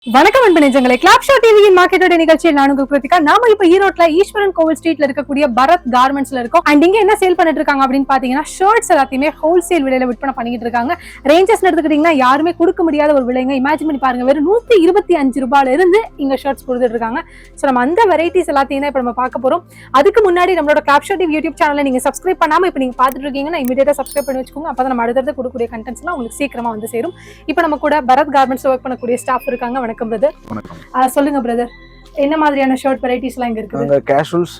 வணக்கம் அன்பு நெஞ்சங்களே, கிளாப் ஷோ டிவியின் மார்க்கெட்டோட நிகழ்ச்சியில் நான் உங்க கிருத்திகா. நாம இப்ப ஈரோட்ல ஈஸ்வரன் கோவில் ஸ்ட்ரீட்ல இருக்கக்கூடிய பரத் கார்மெண்ட்ஸ்ல இருக்கோம். அண்ட் இங்க என்ன சேல் பண்ணிட்டு இருக்காங்க அப்படின்னு பாத்தீங்கன்னா, ஷர்ட்ஸ் எல்லாத்தையுமே ஹோல்சேல் விலையில விற்பனை பண்ணிட்டு இருக்காங்க. ரேஞ்சஸ் எடுத்துக்கிட்டீங்கன்னா யாருமே கொடுக்க முடியாத ஒரு விலைங்க. இமேஜின் பண்ணி பாருங்க, வெறும் 125 ரூபாயில இருந்து இங்க ஷர்ட்ஸ் கொடுத்துட்டு இருக்காங்க. சோ நம்ம அந்த வெரைட்டிஸ் எல்லாத்தையும் தான் இப்ப நம்ம பார்க்க போறோம். அதுக்கு முன்னாடி நம்மளோட கிளாப் ஷோ டிவி யூடியூப் சேனலை நீங்க சப்ஸ்கிரைப் பண்ணாம இப்ப நீங்க பாத்துட்டு இருக்கீங்கன்னா இமீடியட்டா சப்ஸ்கிரைப் பண்ணி வச்சுக்கோங்க. அப்பதான் நம்ம அடுத்தடுத்து கொடுக்கக்கூடிய கண்டென்ட்ஸ் எல்லாம் உங்களுக்கு சீக்கிரமா வந்து சேரும். இப்ப நம்ம கூட பரத் கார்மெண்ட்ஸ் ஒர்க் பண்ணக்கூடிய ஸ்டாஃப் இருக்காங்க. வணக்கம் பிரதர். சொல்லுங்க பிரதர், என்ன மாதிரியான ஷர்ட் வெரைட்டிஸ் எல்லாம் இங்க இருக்கு? கேஷுவல்ஸ்,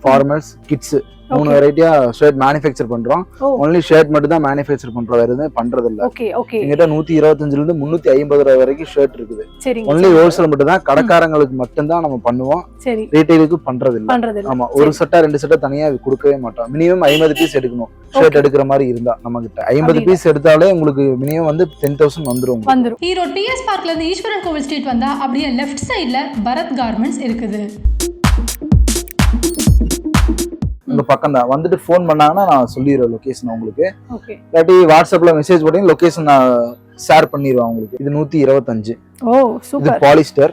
ஃபார்மல்ஸ், கிட்ஸ் மூணு வெரைட்டியா ஷர்ட் மேனுஃபேக்சர் பண்றோம். ஒன்லி ஷர்ட் மட்டும் தான் மேனுஃபேக்சர் பண்றோம், வேற எதுவும் பண்றது இல்ல. Okay okay. எங்கிட்ட 125 ல இருந்து 350 ரூபாய் வரைக்கும் ஷர்ட் இருக்குது. ஒன்லி ஹோல்சேல் மட்டும் தான், கடைக்காரங்களுக்கு மட்டும் தான் நம்ம பண்ணுவோம். சரி, ரீட்டைலுக்கு பண்றது இல்ல. ஆமா, ஒரு செட்டா 2 செட்டா தனியா கொடுக்கவே மாட்டோம். மினிமம் 50 பீஸ் எடுக்கணும். ஷர்ட் எடுக்கிற மாதிரி இருந்தா நம்ம கிட்ட 50 பீஸ் எடுத்தாலே உங்களுக்கு மினிமம் வந்து 10,000 வந்துரும். ஈரோடு டிஎஸ் பார்க்ல இருந்து ஈஸ்வரன் கோவில் ஸ்ட்ரீட் வந்தா அப்படியே லெஃப்ட் சைடுல பரத் கார்மெண்ட்ஸ் இருக்குது. உங்க பக்கம் தான் வந்துட்டு ஃபோன் பண்ணாங்கன்னா நான் சொல்லிடுறேன் லொகேஷன் உங்களுக்கு. இல்லாட்டி வாட்ஸ்அப்ல மெசேஜ் போட்டீங்க, லொகேஷன் நான் ஷேர் பண்ணிடுவேன் உங்களுக்கு. இது 125. ஓ சூப்பர். இது பாலிஸ்டர்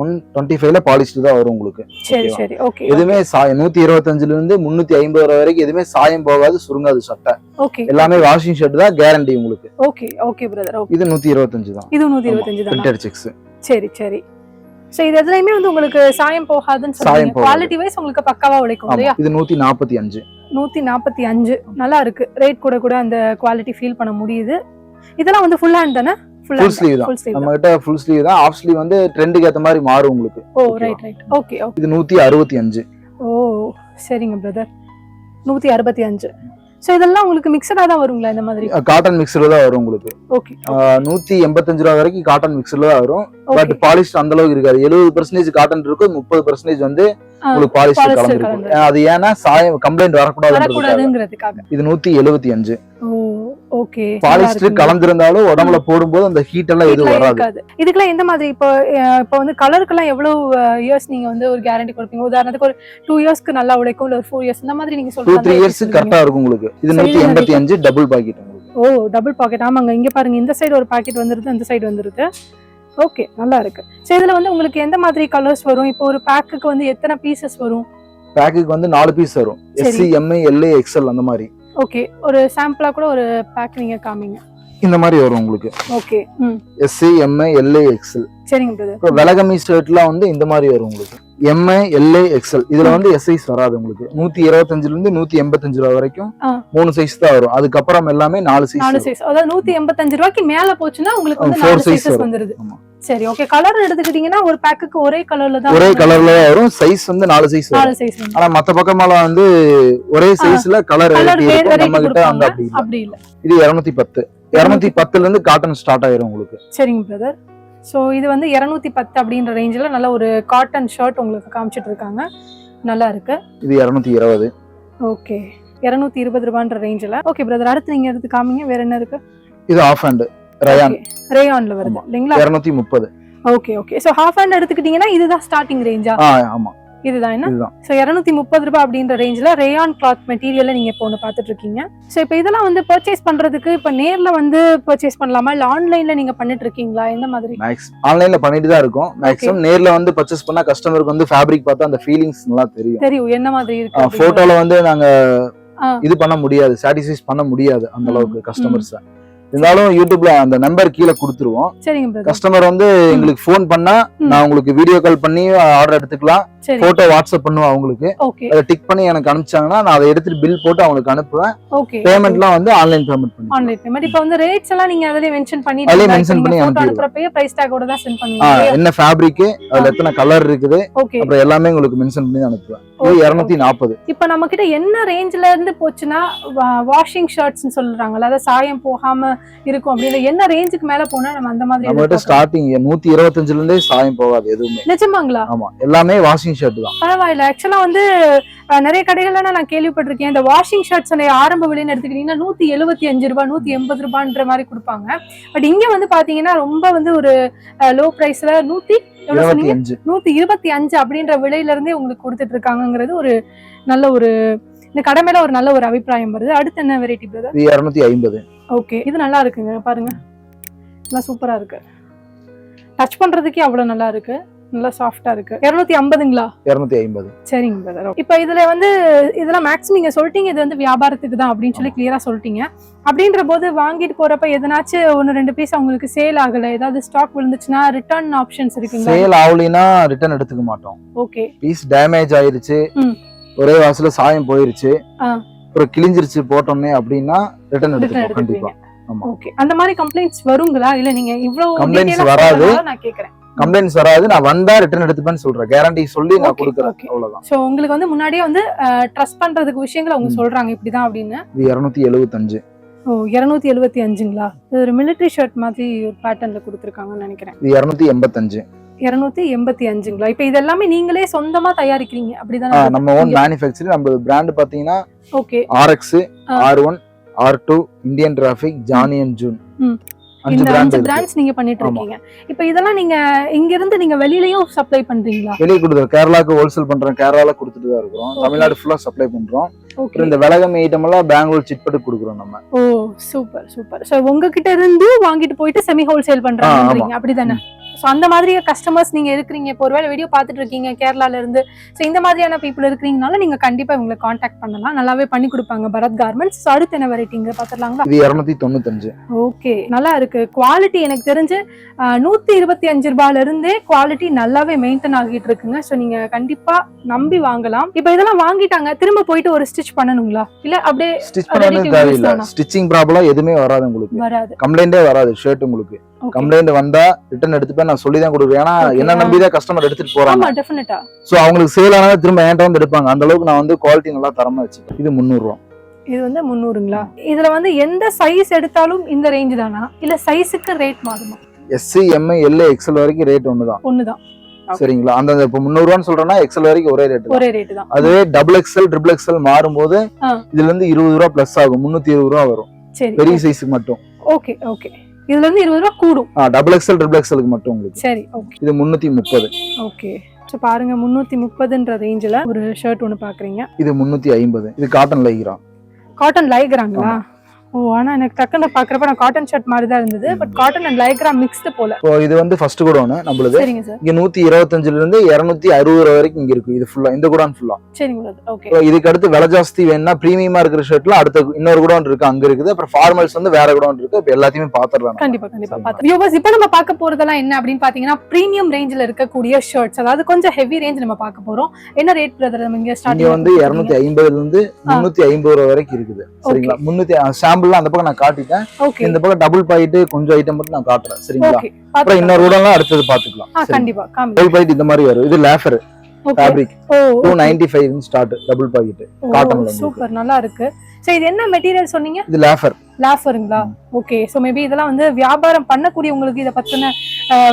125ல பாலிஸ்டர் தான் வரும் உங்களுக்கு. சரி சரி ஓகே. எதுமே 125ல இருந்து 350 ரூபாய் வரைக்கும் எதுமே சாயம் போகாது, சுருங்காது சட்டை. ஓகே, எல்லாமே வாஷிங் ஷர்ட் தான், கேரண்டி உங்களுக்கு. Okay okay brother. இது 125 தான். இது 125 தான். Printed sex. சரி சரி. சோ இது எதுலயுமே வந்து உங்களுக்கு சாயம் போகாதுன்னு சொல்றீங்க. குவாலிட்டி வைஸ் உங்களுக்கு பக்காவா உழைக்கும் இல்லையா? இது 145. 145 நல்லா இருக்கு. ரேட் கூட கூட அந்த குவாலிட்டி ஃபீல் பண்ண முடியுது. இதெல்லாம் வந்து ஃபுல் ஹேண்ட் தானே? ஃபுல் ஸ்லீவ் தான். நம்ம கிட்ட ஃபுல் ஸ்லீவ் தான். ஆஃப் ஸ்லீவ் வந்து ட்ரெண்டுக்கு ஏத்த மாதிரி மாறும் உங்களுக்கு. ஓ ரைட் ரைட். Okay okay. இது 165. ஓ சரிங்க பிரதர். 165. சோ இதெல்லாம் உங்களுக்கு மிக்ஸடா தான் வருங்களா? இந்த மாதிரி காட்டன் மிக்ஸ்ல தான் வரும் உங்களுக்கு. ஓகே. 185 ரூபாய் வரைக்கும் காட்டன் மிக்ஸ்ல தான் வரும். பட் பாலிஸ்டர் அந்த அளவுக்கு இருக்காது. 70% காட்டன் இருக்கும், 30% வந்து உங்களுக்கு பாலிஸ்டர் கலந்துருக்கும். அது ஏன்னா சாயம் கம்ப்ளைண்ட் வரக்கூடாதுன்றதுக்காக. இது 175. ஓகே. பாலிஸ்டர் கலந்திருந்தாலும் உடம்புல போடும்போது அந்த ஹீட் எல்லாம் எதுவும் வராது. இதுக்கெல்லாம் எந்த மாதிரி இப்போ வந்து கலருக்கெல்லாம் எவ்வளவு இயர்ஸ் நீங்க வந்து ஒரு கேரண்டி கொடுப்பீங்க? உதாரணத்துக்கு ஒரு 2 இயர்ஸ்க்கு நல்லா உழைக்கும், இல்ல ஒரு 4 இயர்ஸ் இந்த மாதிரி நீங்க சொல்றீங்க. 2-3 இயர்ஸ் கரெக்ட்டா இருக்கும் உங்களுக்கு. இது 185 டபுள் பாக்கெட் உங்களுக்கு. ஓ டபுள் பாக்கெட். ஆமாங்க, இங்க பாருங்க, இந்த சைடு ஒரு பாக்கெட் வந்துருது, அந்த சைடு வந்துருது. ஓகே நல்லா இருக்கு. சோ இதுல வந்து உங்களுக்கு எந்த மாதிரி கலர்ஸ் வரும்? இப்போ ஒரு பேக்குக்கு வந்து எத்தனை பீசஸ் வரும்? பேக்குக்கு வந்து 4 பீஸ் வரும். SC, MA, LA, XL அந்த மாதிரி. ஓகே, ஒரு சாம்பிளா கூட ஒரு பேக் நீங்க காமிங்க. இந்த மாதிரி வரும் உங்களுக்கு. Okay. SC, MA, LA, XL. சரிங்க பிரதர். இப்போ வெலகமி ஷர்ட்லாம் வந்து இந்த மாதிரி வரும் உங்களுக்கு. MA, LA, XL. இதுல வந்து S சைஸ் வராது உங்களுக்கு. 125 ல இருந்து 185 ரூபாய் வரைக்கும் 3 சைஸ் தான் வரும். அதுக்கப்புறம் எல்லாமே 4 சைஸ். 4 சைஸ். அதாவது 185 ரூபாய்க்கு மேல போச்சுன்னா உங்களுக்கு வந்து 4 சைஸஸ் வந்துருது. சரி ஓகே. கலர் எடுத்துக்கிட்டீங்கன்னா ஒரு பேக்குக்கு ஒரே கலர்ல தான் வரும். சைஸ் வந்து 4 சைஸ் வரும். ஆனா மத்த பக்கமால வந்து ஒரே சைஸ்ல கலர் நம்ம கிட்ட அப்படி இல்ல. இது 210. 210ல இருந்து காட்டன் ஸ்டார்ட் ஆயிரும் உங்களுக்கு. சரிங்க பிரதர். சோ இது வந்து 210 அப்படின்ற ரேஞ்சில நல்ல ஒரு காட்டன் ஷர்ட் உங்களுக்கு காமிச்சிட்டு இருக்காங்க. நல்லா இருக்கு. இது 220. ஓகே, 220 ரூபாய்ன்ற ரேஞ்சில. ஓகே பிரதர், அடுத்து நீங்க எடுத்து காமிங்க. வேற என்ன இருக்கு? இது ஆஃப் ஹேண்ட் ரேயான்ல வருது இல்லீங்களா? 230. Okay okay. So half hand எடுத்துக்கிட்டீங்கன்னா இதுதான் ஸ்டார்டிங் ரேஞ்சா? ஆமா இதுதான் என்ன? சோ 230 ரூபாய் அப்படின்ற ரேஞ்சில ரேயான் கிளாத் மெட்டீரியல்ல நீங்க இப்போ ஒன்னு பாத்துட்டு இருக்கீங்க. சோ இப்போ இதெல்லாம் வந்து பர்ச்சேஸ் பண்றதுக்கு இப்ப நேர்ல வந்து பர்ச்சேஸ் பண்ணலாமா, இல்ல ஆன்லைன்ல நீங்க பண்ணிட்டு இருக்கீங்களா? எந்த மாதிரி? ஆன்லைன்ல பண்ணிட்டு தான் இருக்கோம். மேக்ஸிமம் நேர்ல வந்து பர்ச்சேஸ் பண்ணா கஸ்டமருக்கு வந்து ஃபேப்ரிக் பார்த்தா அந்த ஃபீலிங்ஸ் நல்லா தெரியும் என்ன மாதிரி இருக்கு. போட்டோல வந்து நாங்க இது பண்ண முடியாது, சாட்டிஸ்ஃபை பண்ண முடியாது அந்த அளவுக்கு கஸ்டமர்ஸ். இருந்தாலும் யூடியூப்ல அந்த நம்பர் கீழே கொடுத்துருவோம். கஸ்டமர் வந்து எங்களுக்கு போன் பண்ணா நான் உங்களுக்கு வீடியோ கால் பண்ணி ஆர்டர் எடுத்துக்கலாம். போட்டோ வாட்ஸ்அப் பண்ணுவோம் அவங்களுக்கு. அதை டிக் பண்ணி எனக்கு அனுப்பிச்சாங்கன்னா நான் அதை எடுத்துட்டு பில் போட்டு அவங்களுக்கு அனுப்புவேன். பேமெண்ட்லாம் வந்து ஆன்லைன் பேமெண்ட் பண்ணுவேன். Online payment. இப்போ வந்து ரேட்ஸ் எல்லாம் நீங்க அதிலே மென்ஷன் பண்ணி அனுப்புறப்பயே பிரைஸ் டாகோட தான் சென்ட் பண்ணுவீங்க. என்ன ஃபேப்ரிக், அதுல எத்தனை கலர் இருக்குது, அப்புறம் எல்லாமே உங்களுக்கு மென்ஷன் பண்ணி அனுப்புவேன். 240. இப்போ நம்ம கிட்ட என்ன ரேஞ்ச்ல இருந்து போச்சுன்னா வாஷிங் ஷர்ட்ஸ்னு சொல்றாங்கல்ல, அத சாயம் போகாம இருக்கும் அப்படினா என்ன ரேஞ்சுக்கு மேல போனா நம்ம அந்த மாதிரி? நம்மட்ட ஸ்டார்டிங் 125ல இருந்தே சாயம் போகாது எதுவுமே. நிஜமாங்களா? ஆமா, எல்லாமே வாஷிங் ஷர்ட் தான். பரவாயில்ல. ஆக்சுவலா வந்து நிறைய கடைகள்ல நான் கேள்விப்பட்டிருக்கேன், இந்த வாஷிங் ஷர்ட்ஸ் ஆரம்ப விலைன்னு எடுத்துக்கிட்டீங்கன்னா 175 ரூபாய் 180 ரூபாய்ன்ற மாதிரி கொடுப்பாங்க. பட் இங்க வந்து பாத்தீங்கன்னா ரொம்ப வந்து ஒரு லோ பிரைஸ்ல 125 அப்படின்ற விலையில இருந்தே உங்களுக்கு கொடுத்துட்டு இருக்காங்கிறது ஒரு நல்ல ஒரு இந்த கடை மேல ஒரு நல்ல ஒரு அபிப்பிராயம் வருது. அடுத்து என்ன வெரைட்டி பிரதர்? 250. ஓகே, இது நல்லா இருக்குங்க. பாருங்க, நல்லா சூப்பரா இருக்கு. டச் பண்றதுக்கே அவ்வளவு நல்லா இருக்கு, நல்லா சாஃப்டா இருக்கு. 250ங்களா? 250. சரிங்க பிரதர். இப்போ இதுல வந்து இதெல்லாம் மேக்ஸிமம் நீங்க சொல்லிட்டீங்க இது வந்து வியாபாரத்துக்கு தான் அப்படின்னு சொல்லி கிளியரா சொல்லிட்டீங்க. அப்படின்ற போது வாங்கிட்டு போறப்ப எதனாச்சும் 1-2 பீஸ் உங்களுக்கு சேல் ஆகல, ஏதாவது ஸ்டாக் விழுந்துச்சுன்னா ரிட்டர்ன் ஆப்ஷன்ஸ் இருக்குங்களா? சேல் ஆகலைன்னா ரிட்டர்ன் எடுத்துக்க மாட்டோம். ஓகே. பீஸ் டேமேஜ் ஆயிருச்சு, ஒரே வாசல சாயம் போயிருச்சு, அப்புறம் கிழிஞ்சிருச்சு போட்டோம்னே அப்படின்னா ரிட்டர்ன் எடுத்துப்போம் கண்டிப்பா. ஆமா. ஓகே. அந்த மாதிரி கம்ப்ளைண்ட்ஸ் வருங்களா? இல்ல நீங்க இவ்வளவு கம்ப்ளைண்ட்ஸ் வராது, நான் கேக்குறேன். கம்ப்ளைண்ட்ஸ் வராது. நான் வந்தா ரிட்டர்ன் எடுத்துப்பேன்னு சொல்றேன், கேரண்டி சொல்லி நான் கொடுக்குறேன், அவ்வளவுதான். சோ உங்களுக்கு வந்து முன்னாடியே வந்து ட்ரஸ்ட் பண்றதுக்கு விஷயங்களை அவங்க சொல்றாங்க இப்படிதான் அப்படின்னு. இது 275. ஓ 275ங்களா? இது ஒரு மிலிட்டரி ஷர்ட் மாதிரி ஒரு பேட்டர்ன்ல கொடுத்திருக்காங்கன்னு நினைக்கிறேன். இது 285. 285ங்களா? இப்போ இதெல்லாமே நீங்களே சொந்தமா தயாரிக்கிறீங்க அப்படிதானே? நம்ம ஓன் மேனுஃபேக்சரிங். நம்ம பிராண்ட் பாத்தீங்கன்னா okay, RX, R1, R2, Indian traffic, Johnny and June, இந்த 5 பிராண்ட்ஸ் நீங்க பண்ணிட்டு இருக்கீங்க. இப்போ இதெல்லாம் நீங்க இங்க இருந்து நீங்க வெளியிலயும் சப்ளை பண்றீங்களா? வெளிய கொடுத்துறோம், கேரளாக்கு ஹோல்சேல் பண்றோம், கேரளால கொடுத்துட்டு தான் இருக்கோம். தமிழ்நாடு ஃபுல்லா சப்ளை பண்றோம். இந்த விலகம் ஐட்டம் எல்லாம் பெங்களூர் சிட்பட்டு கொடுக்குறோம் நம்ம. ஓ சூப்பர் சூப்பர். சோ உங்ககிட்ட இருந்து வாங்கிட்டு போயிட்டு செமி ஹோல்சேல் பண்றாங்க அப்படிதானே? ஸோ அந்த மாதிரி கஸ்டமர்ஸ் நீங்க இருக்கிறீங்க. இப்போ ஒருவேளை வீடியோ பார்த்துட்டு இருக்கீங்க கேரளால இருந்து, ஸோ இந்த மாதிரியான பீப்புள் இருக்கிறீங்கனால நீங்க கண்டிப்பா இவங்களை காண்டாக்ட் பண்ணலாம், நல்லாவே பண்ணி கொடுப்பாங்க பரத் கார்மெண்ட்ஸ். ஸோ அடுத்து என்ன வெரைட்டிங்க பாத்துடலாங்களா? இது 295. ஓகே, நல்லா இருக்கு. குவாலிட்டி எனக்கு தெரிஞ்சு 125 ரூபாயில இருந்தே குவாலிட்டி நல்லாவே மெயின்டைன் ஆகிட்டு இருக்குங்க. ஸோ நீங்க கண்டிப்பா நம்பி வாங்கலாம். இப்போ இதெல்லாம் வாங்கிட்டாங்க, திரும்ப போயிட்டு ஒரு ஸ்டிச் பண்ணணுங்களா? இல்ல அப்படியே ஸ்டிச் பண்ணணும் தேவையில்லை. ஸ்டிச்சிங் ப்ராப்ளம் எதுவுமே வராது உங்களுக்கு, வராது, கம்ப்ளைண்டே வராது. ஷர்ட் உங்களுக்கு கம்ப்ளைண்ட் வந்தா ரிட்டர்ன் எடுத்துப்பேன், நான் சொல்லி தான் கொடுக்குறேன். ஏன்னா என்ன நம்பிதான் கஸ்டமர் எடுத்துட்டு போறாங்க. டெஃபினட்டா. சோ அவங்களுக்கு சேல் ஆனா திரும்ப என்கிட்ட வந்து எடுப்பாங்க. அந்த அளவுக்கு நான் வந்து குவாலிட்டி நல்லா தரமா வச்சிருக்கேன். இது 300 ரூபா. இது வந்து 300ங்களா? இதுல வந்து எந்த சைஸ் எடுத்தாலும் இந்த ரேஞ்ச் தானா, இல்ல சைஸுக்கு ரேட் மாறுமா? SC, M, L, XL வரைக்கும் ரேட் ஒண்ணுதான். சரிங்களா? அந்த இப்ப 300 ரூபான்னு சொல்றேன்னா XL வரைக்கும் ஒரே ரேட் தான். அதுவே XXL, XXL மாறும்போது இதுல இருந்து 20 ரூபா பிளஸ் ஆகும், 320 ரூபா வரும் பெரிய சைஸுக்கு மட்டும். Okay okay. இதுல இருந்து 20 ரூபா கூடும். XXL, XXLக்கு மட்டும் உங்களுக்கு. சரி ஓகே. இது 330. ஓகே. சோ பாருங்க 330ன்ற ரேஞ்சில ஒரு ஷர்ட் ஒன்னு பாக்குறீங்க. இது 350. இது காட்டன் லைக்ரா. காட்டன் லைக்ராங்களா? ஓ, ஆனா எனக்கு டக்குன்னு பாக்குறப்ப நான் காட்டன் ஷர்ட் மாதிரி தான் இருந்தது, but cotton and Lycra mixed போல. இப்போ இது வந்து ஃபர்ஸ்ட் குடோன் நம்மளுது. சரிங்க சார். இங்க 125ல இருந்து 260 வரைக்கும் இங்க இருக்கு. இது ஃபுல்லா இந்த குடோன் ஃபுல்லா. சரிங்க. ஓகே. இதுக்கு அடுத்து விலை ஜாஸ்தி வேணும்னா பிரீமியமா இருக்கிற ஷர்ட்ல அடுத்த இன்னொரு குடோன் இருக்கு, அங்க இருக்குது. அப்புறம் ஃபார்மல்ஸ் வந்து வேற குடோன் இருக்கு. இப்ப எல்லாத்தையுமே பாத்துறலாம். கண்டிப்பா பாத்து. வியூவர்ஸ், இப்போ நம்ம பார்க்க போறதெல்லாம் என்ன அப்படின்னு பாத்தீங்கன்னா பிரீமியம் ரேஞ்சில இருக்கக்கூடிய ஷர்ட்ஸ், அதாவது கொஞ்சம் ஹெவி ரேஞ்ச் நம்ம பார்க்க போறோம். என்ன ரேட் பிரதர்? நம்ம இங்க ஸ்டார்டிங் வந்து 250ல இருந்து 350 ரூபாய் வரைக்கும் இருக்குது. சரிங்களா? 300 சாம்பிள் அந்த பக்கம் நான் காட்டிட்டேன். இந்த பக்கம் டபுள் பாக்கெட் கொஞ்சம் ஐட்டம் மட்டும் நான் காட்டுறேன். சரிங்களா? அப்புறம் இன்னொரு உடனே அடுத்தது பாத்துக்கலாம். கண்டிப்பா. டபுள் பாக்கெட் இந்த மாதிரி வரும். இது லேஃபர் ஃபேப்ரிக் 295 ஸ்டார்ட் டபுள் பாக்கெட் காட்டன்ல. சூப்பர், நல்லா இருக்கு. சோ இது என்ன மெட்டீரியல் சொன்னீங்க? இது லேஃபருங்களா? ஓகே. சோ மேபி இதெல்லாம் வந்து வியாபாரம் பண்ணக்கூடியவங்களுக்கு இத பத்தின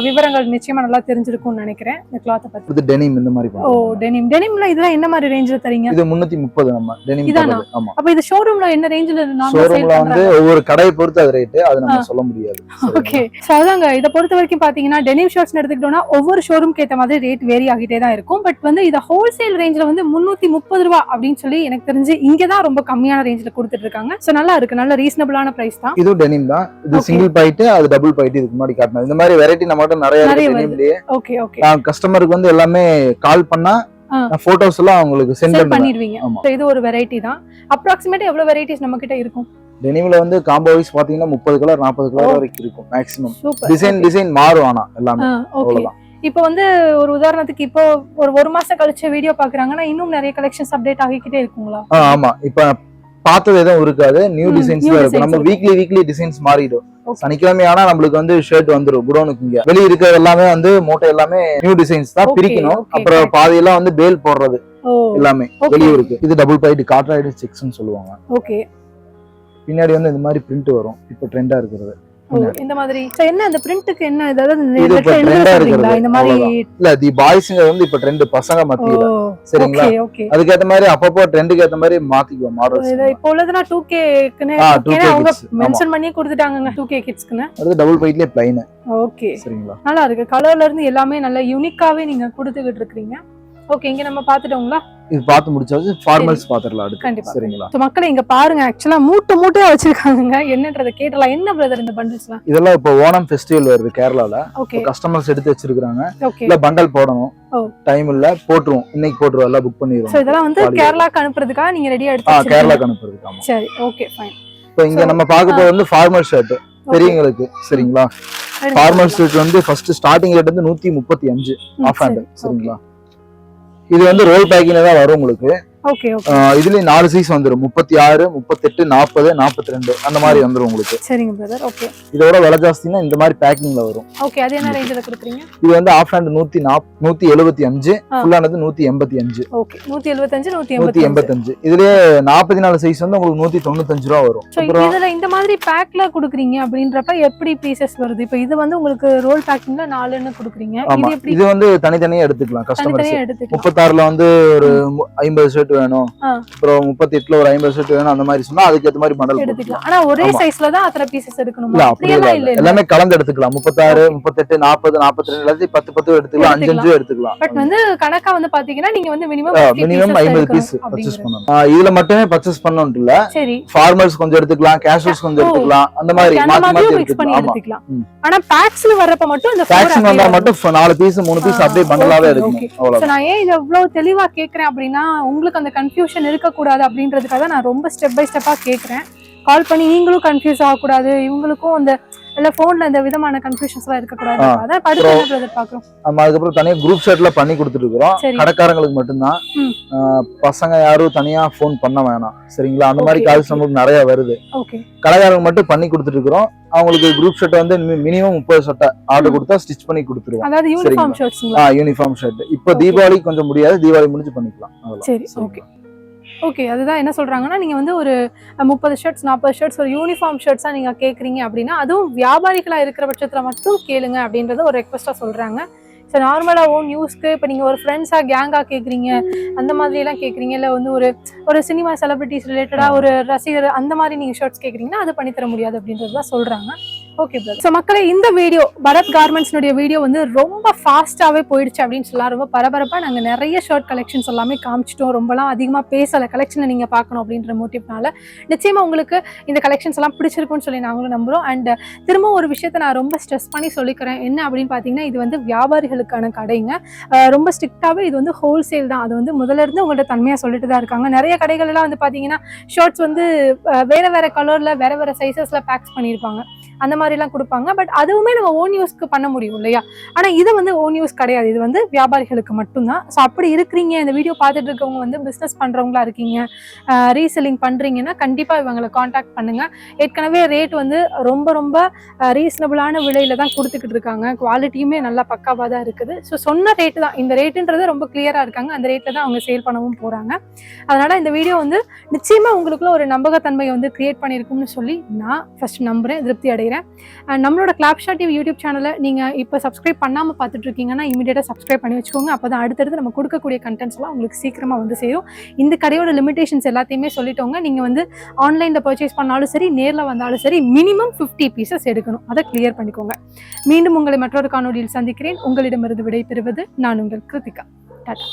விவரங்கள் நிச்சயமா நல்லா தெரிஞ்சிருக்கும்னு நினைக்கிறேன். இந்த கிளாத் பத்தி. இது டெனிம் இந்த மாதிரி. ஓ டெனிம்ல இதெல்லாம் என்ன மாதிரி ரேஞ்ச்ல தரீங்க? இது 330 நம்ம டெனிம் தரது. ஆமா. அப்ப இது ஷோரூம்ல என்ன ரேஞ்ச்ல நாங்க சேல் பண்றோம்? ஷோரூம்ல வந்து ஒவ்வொரு கடையை பொறுத்து அது ரேட், அது நம்ம சொல்ல முடியாது. ஓகே. சோ அதாங்க, இத பொறுத்த வரைக்கும் பாத்தீங்கன்னா டெனிம் ஷர்ட்ஸ் எடுத்துக்கிட்டோம்னா ஒவ்வொரு ஷோரூம்க்கு ஏத்த மாதிரி ரேட் வேரி ஆகிட்டே தான் இருக்கும். பட் வந்து இத ஹோல்சேல் ரேஞ்ச்ல வந்து 330 ரூபாய் அப்படின்னு சொல்லி எனக்கு தெரிஞ்சு இங்க தான் ரொம்ப கம்மியான ரேஞ்ச்ல கொடுத்துட்டு இருக்காங்க. சோ நல்லா இருக்கு, நல்ல ரீசனபிளான பிரைஸ் தான். இது டெனிம் தான். இது சிங்கிள் பாக்கெட், அது டபுள் பாக்கெட். இதுக்கு முன்னாடி காட்டுனது இந்த மாதிரி வெரைட்டி நம்மட்ட நிறைய இருக்கு டெனிம்லயே. Okay okay. நான் கஸ்டமருக்கு வந்து எல்லாமே கால் பண்ணா நான் போட்டோஸ் எல்லாம் உங்களுக்கு சென்ட் பண்ணிடுவீங்க. சோ இது ஒரு வெரைட்டி தான். அப்ராக்ஸிமேட்டா எவ்வளவு வெரைட்டிஸ் நம்ம கிட்ட இருக்கும்? டெனிம்ல வந்து காம்போ வைஸ் பாத்தீங்கன்னா 30 கலர் 40 கலர் வரைக்கும் இருக்கும் மேக்ஸிமம். டிசைன் மாறும் ஆனா எல்லாமே. அவ்வளவுதான். இப்போ வந்து ஒரு உதாரணத்துக்கு இப்போ ஒரு மாசம் கழிச்சு வீடியோ பாக்குறாங்கன்னா இன்னும் நிறைய கலெக்ஷன்ஸ் அப்டேட் ஆகிக்கிட்டே இருக்குங்களா? ஆமா. இப்ப பார்த்தது எதுவும் இருக்காது, நியூ டிசைன்ஸ் தான் இருக்கும். நம்ம வீக்லி டிசைன்ஸ் மாறிடும். சனிக்கிழமை ஆனா நம்மளுக்கு வந்து ஷர்ட் வந்துடும் குடோனுக்கு. இங்க வெளிய இருக்கிறது எல்லாமே வந்து மூட்டை எல்லாமே நியூ டிசைன்ஸ் தான் பிரிக்கணும். அப்புறம் பாதியெல்லாம் வந்து பேல் போடுறது எல்லாமே வெளியே இருக்கு. இது டபுள் பாக்கெட் காட்ராய்டு செக்ஸ்னு சொல்லுவாங்க. ஓகே. பின்னாடி வந்து இந்த மாதிரி பிரிண்ட் வரும். இப்போ ட்ரெண்டா இருக்கிறது இந்த மாதிரி. சோ என்ன அந்த பிரிண்ட்க்கு என்ன ஏதாவது இந்த மாதிரி இல்ல தி பாய்ஸ்ங்க வந்து இப்ப ட்ரெண்ட் பசங்க மத்தியில. சரிங்களா? அதுக்கு ஏத்த மாதிரி அப்பப்போ ட்ரெண்டுக்கு ஏத்த மாதிரி மாத்திக்குவோம் மாடல்ஸ். இப்போ உள்ளதுனா 2K க்குனே அவங்க மென்ஷன் பண்ணி கொடுத்துட்டாங்கங்க 2K கிட்ஸ்க்குனே. அது டபுள் பாக்கெட்லயே ப்ளைன். ஓகே. சரிங்களா? நல்லா இருக்கு. கலர்ல இருந்து எல்லாமே நல்ல யூனிக்காவே நீங்க கொடுத்துக்கிட்டு இருக்கீங்க. ஓகே, இங்க நம்ம பாத்துட்டோங்களா? இது பார்த்து முடிச்சாச்சு. ஃபார்மல்ஸ் பாத்துறலாம் அடுத்து. கண்டிப்பா. சரிங்களா? சோ மக்களே இங்க பாருங்க, ஆக்சுவலா மூட்டையா வச்சிருக்காங்க. என்னன்றதை கேட்டலாம். என்ன பிரதர் இந்த பண்டில்ஸ்லாம்? இதெல்லாம் இப்போ ஓணம் ஃபெஸ்டிவல் வருது கேரளால. ஓகே, கஸ்டமர்ஸ் எடுத்து வச்சிருக்காங்க. ஓகே. இல்ல பண்டல் போடணும், டைம் இல்ல போட்டுருவோம், இன்னைக்கு போட்டுருவோம், எல்லாம் புக் பண்ணிடுவோம். சோ இதெல்லாம் வந்து கேரளாக்கு அனுப்புறதுக்காக நீங்க ரெடியா எடுத்து வச்சிருக்கீங்க? கேரளாக்கு அனுப்புறதுக்கு. ஆமா. சரி, ஓகே, ஃபைன். இப்போ இங்க நம்ம பார்க்க போறது வந்து ஃபார்மல் ஷர்ட் பெரியவங்களுக்கு. சரிங்களா? ஃபார்மல் ஷர்ட் வந்து ஃபர்ஸ்ட் ஸ்டார்டிங் ரேட் வந்து 135 ஆஃப் ஹேண்ட். சரிங்களா? இது வந்து ரோல் பேக்கிங்ல தான் வரும் உங்களுக்கு. Okay, okay. இதுலயும் 4 சைஸ் வந்துரும். 36, 38, 40, 42 அந்த மாதிரி வந்துரும் உங்களுக்கு. சரிங்க பிரதர். ஓகே. இதோட விலை ஜாஸ்தினா இந்த மாதிரி பேக்கிங்ல வரும். ஓகே, அது என்ன ரேஞ்சில கொடுக்குறீங்க? இது வந்து ஆஃப் ஹேண்ட் 175, ஃபுல் ஆனது 185. ஓகே, 175, 185. இதுலயே 44 சைஸ் வந்து உங்களுக்கு 195 ரூபா வரும். சோ இதுல இந்த மாதிரி பேக்ல குடுக்குறீங்க அப்படின்றப்ப எப்படி பீசஸ் வருது? இப்போ இது வந்து உங்களுக்கு ரோல் பேக்கிங்ல 4ன்னு குடுக்குறீங்க. இது எப்படி? இது வந்து தனித்தனியா எடுத்துக்கலாம் கஸ்டமர்ஸ். தனித்தனியா எடுத்துக்கலாம். 36ல வந்து ஒரு 50 ஷர்ட் வேணும், அப்புறம் 38ல ஒரு 50 ஷர்ட் வேணும், அந்த மாதிரி சொன்னா அதுக்கு ஏத்த மாதிரி மாடல் எடுத்துக்கலாம். ஆனா ஒரே சைஸ்ல தான் அத்தனை பீசஸ் எடுக்கணும். இல்ல, அப்படி இல்ல, எல்லாமே கலந்து எடுத்துக்கலாம். 36, 38, 40, 42 எல்லாத்தையும் 10 எடுத்துக்கலாம், 5 எடுத்துக்கலாம். பட் வந்து கணக்கா வந்து பாத்தீங்கன்னா நீங்க வந்து மினிமம் 50 பீஸ் பர்சேஸ் பண்ணணும். இதுல மட்டுமே பர்சேஸ் பண்ணனும் இல்ல. சரி, ஃபார்மல்ஸ் கொஞ்சம் எடுத்துக்கலாம், கேஷுவல்ஸ் கொஞ்சம் எடுத்துக்கலாம், அந்த மாதிரி மாத்தி எடுத்துக்கலாம். ஆனா பேக்ஸ்ல வரப்ப மட்டும் இந்த பேக்ஸ் வந்தா மட்டும் 4 பீஸ் 3 பீஸ் அப்படியே பண்டலாவே எடுக்கணும். அவ்வளவுதான். நான் ஏன் இது இவ்வளவு தெளிவா கேக்குறேன் அப்படின்னா உங்களுக்கு அந்த கன்ஃபியூஷன் இருக்கக்கூடாது அப்படின்றதுக்காக நான் ரொம்ப ஸ்டெப் பை ஸ்டெப்பா கேக்குறேன். கால் பண்ணி நீங்களும் கன்ஃபியூஸ் ஆகக்கூடாது, இவங்களுக்கும் அந்த இல்ல போன்ல இந்த விதமான கன்ஃபியூஷன்ஸ் எல்லாம் இருக்கக்கூடாது. அதான் அடுத்து என்ன பிரதர் பார்க்கறோம். நம்ம அதுக்கப்புறம் தனியா குரூப் ஷாட்ல பண்ணி கொடுத்துட்டு இருக்கோம். கடைக்காரங்களுக்கு மட்டும்தான். பசங்க யாரும் தனியா போன் பண்ண வேணாம். சரிங்களா? அந்த மாதிரி கால்ஸ் நமக்கு நிறைய வருது. கடைக்காரங்க மட்டும் பண்ணி கொடுத்துட்டு இருக்கோம். அவங்களுக்கு குரூப் ஷர்ட் வந்து மினிமம் 30 சட்டை ஆர்டர் கொடுத்தா ஸ்டிச் பண்ணி கொடுத்துருவோம். அதாவது யூனிஃபார்ம் ஷர்ட்ஸ்ங்களா? Uniform shirt. இப்போ தீபாவளி கொஞ்சம் முடியாது, தீபாவளி முடிஞ்சு பண்ணிக்கலாம். சரி, ஓகே. ஓகே, அதுதான் என்ன சொல்றாங்கன்னா நீங்க வந்து ஒரு 30 ஷர்ட்ஸ் 40 ஷர்ட்ஸ் ஒரு யூனிஃபார்ம் ஷர்ட்ஸா நீங்க கேக்குறீங்க அப்படின்னா அதுவும் வியாபாரிகளா இருக்கிற பட்சத்துல மட்டும் கேளுங்க அப்படின்றத ஒரு ரெக்வஸ்டா சொல்றாங்க. ஸோ நார்மலாக ஓன் நியூஸ்க்கு இப்போ நீங்கள் ஒரு ஃப்ரெண்ட்ஸாக கேங்காக கேட்குறீங்க, அந்த மாதிரிலாம் கேட்குறீங்க, இல்லை வந்து ஒரு சினிமா செலிபிரிட்டிஸ் ரிலேட்டடாக ஒரு ரசிகர் அந்த மாதிரி நீங்கள் ஷர்ட்ஸ் கேட்குறீங்கன்னா அது பண்ணித்தர முடியாது அப்படின்றது தான் சொல்கிறாங்க. Okay brother. ஸோ மக்களே, இந்த வீடியோ பரத் கார்மெண்ட்ஸ்னுடைய வீடியோ வந்து ரொம்ப ஃபாஸ்ட்டாகவே போயிடுச்சு அப்படின்னு சொல்லலாம். ரொம்ப பரபரப்பாக நாங்கள் நிறைய ஷர்ட் கலெக்ஷன்ஸ் எல்லாமே காமிச்சிட்டோம். ரொம்பலாம் அதிகமாக பேசலை, கலெக்ஷனை நீங்கள் பார்க்கணும் அப்படின்ற மோட்டிவ்னால. நிச்சயமாக உங்களுக்கு இந்த கலெக்ஷன்ஸ் எல்லாம் பிடிச்சிருக்குன்னு சொல்லி நாங்களும் நம்புகிறோம். அண்ட் திரும்ப ஒரு விஷயத்தை நான் ரொம்ப ஸ்ட்ரெஸ் பண்ணி சொல்லிக்கிறேன். என்ன அப்படின்னு பார்த்தீங்கன்னா, இது வந்து வியாபாரிகளுக்கான கடைங்க. ரொம்ப ஸ்ட்ரிக்டாகவே இது வந்து ஹோல்சேல் தான். அது வந்து முதல்ல இருந்து உங்கள்கிட்ட தன்மையாக சொல்லிட்டு தான் இருக்காங்க. நிறைய கடைகள் எல்லாம் வந்து பார்த்தீங்கன்னா ஷர்ட்ஸ் வந்து வேறு வேறு கலரில் வேறு வேறு சைஸஸில் பேக்ஸ் பண்ணியிருப்பாங்க, அந்த மாதிரிலாம் கொடுப்பாங்க. பட் அதுவுமே நம்ம ஓன் யூஸ்க்கு பண்ண முடியும் இல்லையா? ஆனால் இது வந்து ஓன் யூஸ் கிடையாது, இது வந்து வியாபாரிகளுக்கு மட்டும்தான். ஸோ அப்படி இருக்கிறீங்க, இந்த வீடியோ பார்த்துட்டு இருக்கவங்க வந்து பிஸ்னஸ் பண்ணுறவங்களா இருக்கீங்க, ரீசெல்லிங் பண்ணுறீங்கன்னா கண்டிப்பாக இவங்களை காண்டாக்ட் பண்ணுங்கள். ஏற்கனவே ரேட் வந்து ரொம்ப ரொம்ப ரீசனபிளான விலையில தான் கொடுத்துக்கிட்டு இருக்காங்க. குவாலிட்டியுமே நல்லா பக்காவாக தான் இருக்குது. ஸோ சொன்ன ரேட்டு தான், இந்த ரேட்டுன்றது ரொம்ப கிளியராக இருக்காங்க, அந்த ரேட்டில் தான் அவங்க சேல் பண்ணவும் போகிறாங்க. அதனால் இந்த வீடியோ வந்து நிச்சயமாக உங்களுக்குள்ள ஒரு நம்பகத்தன்மையை வந்து கிரியேட் பண்ணியிருக்கும்னு சொல்லி நான் ஃபர்ஸ்ட் நம்புகிறேன், திருப்தி அடைகிறேன். நம்மளோட கிளாப்ஷா டிவி யூடியூப் சேனலை நீங்கள் இப்போ சப்ஸ்கிரைப் பண்ணாமல் பார்த்துட்டு இருக்கீங்கன்னா இமீடியட்டாக சப்ஸ்கிரைப் பண்ணி வச்சுக்கோங்க. அப்போ தான் அடுத்தடுத்து நம்ம கொடுக்கக்கூடிய கண்டென்ட்ஸ் எல்லாம் உங்களுக்கு சீக்கிரமாக வந்து சேரும். இந்த கடையோட லிமிடேஷன்ஸ் எல்லாத்தையுமே சொல்லிட்டோங்க. நீங்கள் வந்து ஆன்லைனில் பர்ச்சேஸ் பண்ணாலும் சரி, நேரில் வந்தாலும் சரி, மினிமம் 50 பீசஸ் எடுக்கணும். அதை கிளியர் பண்ணிக்கோங்க. மீண்டும் உங்களை மற்றொரு காணொலியில் சந்திக்கிறேன். உங்களிடமிருந்து விடை பெறுவது நான் உங்கள் கிருத்திகா. டாடா.